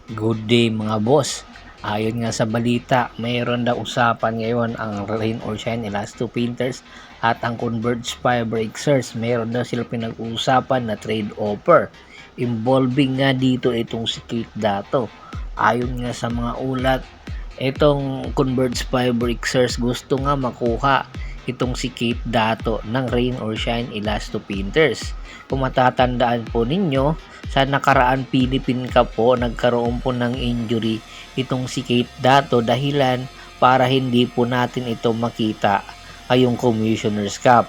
Good day mga boss. Ayon nga sa balita, mayroon daw usapan ngayon ang Rain or Shine Elasto Painters at ang Converge Fiber Xers. Mayroon daw sila pinag-uusapan na trade offer. Involving nga dito itong si Kate Dato. Ayon nga sa mga ulat, itong Converge Fiber Xers gusto nga makuha itong si Kate Dato ng Rain or Shine Elasto Painters. Kung matatandaan po ninyo, sa nakaraan Philippine Cup po, nagkaroon po ng injury itong si Kate Dato dahilan para hindi po natin ito makita ngayong Commissioner's Cup.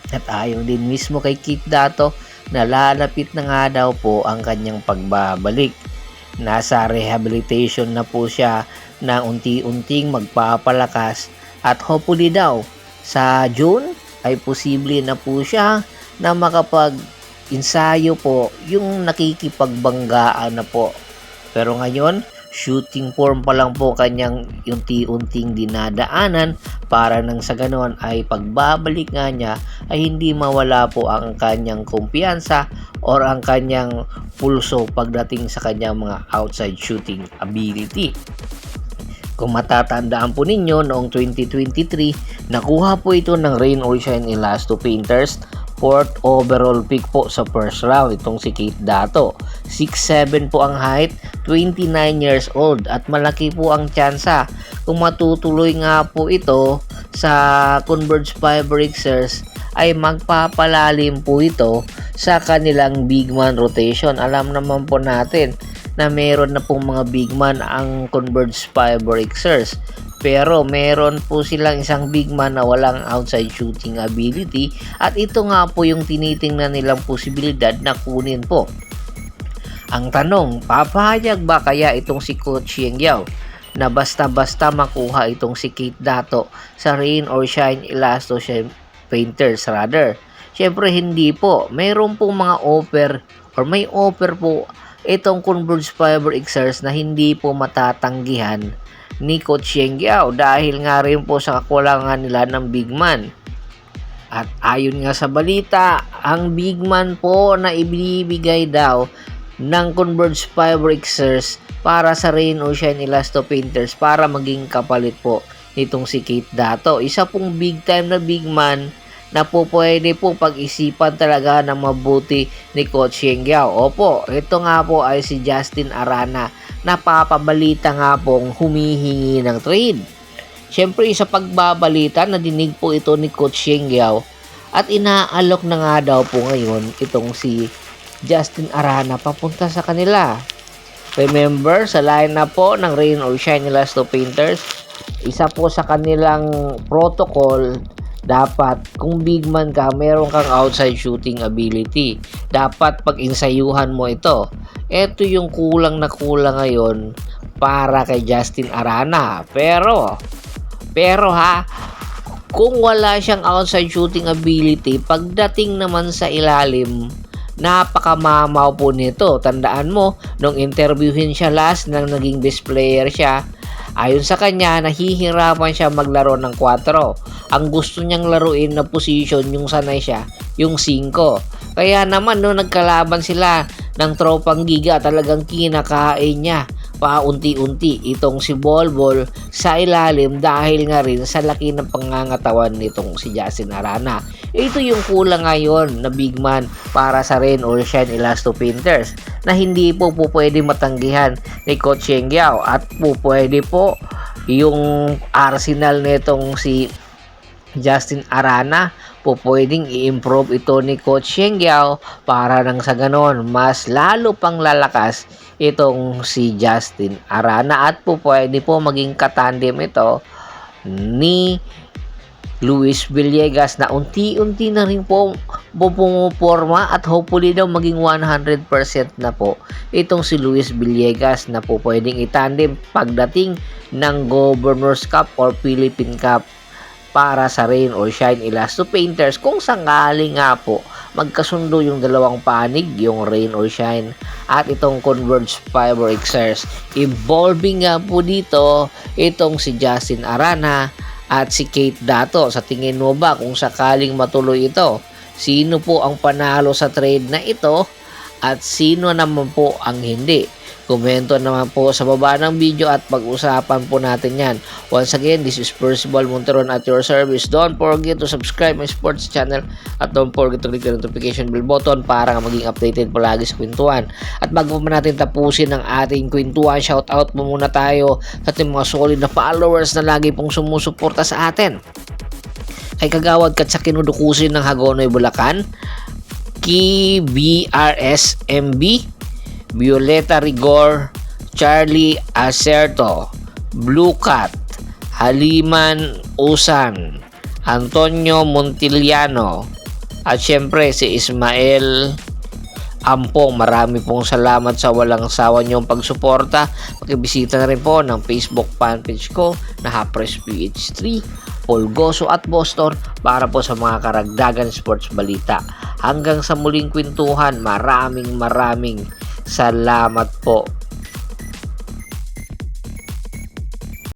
At ayon din mismo kay Kate Dato na lalapit na nga daw po ang kanyang pagbabalik. Nasa rehabilitation na po siya na unti-unting magpapalakas at hopefully daw sa June ay posible na po siya na makapag-ensayo po yung nakikipagbanggaan na po. Pero ngayon, shooting form pa lang po kanyang unti-unting dinadaanan para nang sa ganon ay pagbabalik nga niya ay hindi mawala po ang kanyang kumpiyansa or ang kanyang pulso pagdating sa kanyang mga outside shooting ability. Kung matatandaan po ninyo, noong 2023, nakuha po ito ng Rain or Shine Elasto Painters. 4th overall pick po sa first round itong si Kate Dato. 6'7 po ang height, 29 years old at malaki po ang tsansa kung matutuloy nga po ito sa Converge Fiber Xers ay magpapalalim po ito sa kanilang big man rotation. Alam naman po natin na meron na pong mga big man ang Converge Fiber Xers. Pero meron po silang isang big man na walang outside shooting ability at ito nga po yung tinitingnan nilang posibilidad na kunin po. Ang tanong, papayag ba kaya itong si Coach Yeng Yao na basta-basta makuha itong si Kate Dato sa Rain or Shine Elasto Painters rather? Siyempre hindi po. Meron pong mga offer or may offer po itong Converge Fiber Xers na hindi po matatanggihan ni Coach Yeng Yao dahil nga rin po sa kakulangan nila ng big man. At ayon nga sa balita, ang big man po na ibibigay daw ng Converge Fiber Xers para sa Rain or Shine Elasto Painters para maging kapalit po nitong si Kate Dato. Isa pong big time na big man na po pwede po pag-isipan talaga ng mabuti ni Coach Yeng Yao. Opo, ito nga po ay si Justin Arana. Napapabalita nga pong humihingi ng trade. Siyempre sa pagbabalita, nadinig po ito ni Coach Yeng Yao at inaalok na nga daw po ngayon itong si Justin Arana papunta sa kanila. Remember, sa lineup po ng Rain or Shine Elasto Painters, isa po sa kanilang protocol, dapat kung big man ka, meron kang outside shooting ability. Dapat pag-insayuhan mo ito. Ito yung kulang na kulang ngayon para kay Justin Arana. Pero ha, kung wala siyang outside shooting ability, pagdating naman sa ilalim, napakamamaw po nito. Tandaan mo, nung interviewin siya last nang naging best player siya, ayon sa kanya, nahihirapan siya maglaro ng 4. Ang gusto niyang laruin na position, yung sanay siya, yung 5. Kaya naman, no, nagkalaban sila ng tropang giga, talagang kinakain niya paunti-unti itong si Bolbol sa ilalim dahil nga rin sa laki ng pangangatawan nitong si Justin Arana. Ito yung kulang ngayon na big man para sa Rain or Shine Elasto Painters na hindi po pwede matanggihan ni Coach Yeng Yao at pwede po yung arsenal nitong si Justin Arana pwedeng i-improve ito ni Coach Yeng Yao para nang sa ganon mas lalo pang lalakas itong si Justin Arana at pwede po maging katandem ito ni Luis Villegas na unti-unti na rin po pumuporma at hopefully daw maging 100% na po itong si Luis Villegas na pwedeng itandem pagdating ng Governor's Cup or Philippine Cup para sa Rain or Shine Elasto Painters kung sakali nga po magkasundo yung dalawang panig, yung Rain or Shine at itong Converge Fiber Xers. Involving nga po dito itong si Justin Arana at si Kate Dato. Sa tingin mo ba kung sakaling matuloy ito, sino po ang panalo sa trade na ito at sino naman po ang hindi? Komento naman po sa baba ng video at pag-usapan po natin yan. Once again, this is Percival Monteron at your service. Don't forget to subscribe my sports channel at don't forget to click the notification bell button para maging updated palagi sa kwentuhan. At bago pa natin tapusin ang ating kwentuhan, shoutout po muna tayo sa ating mga solid na followers na lagi pong sumusuporta sa atin. Kay Kagawad Kat sa Kinudukusin ng Hagonoy, Bulacan, Ki BRS MB, Violeta Rigor, Charlie Acerto, Blue Cat, Haliman Usan, Antonio Montiliano, at syempre si Ismael Ampong. Marami pong salamat sa walang sawa niyong pagsuporta. Pakibisita na rin po ng Facebook fanpage ko na Hapres PH3, Polgoso at Boston para po sa mga karagdagan sports balita. Hanggang sa muling kwentuhan, maraming salamat po.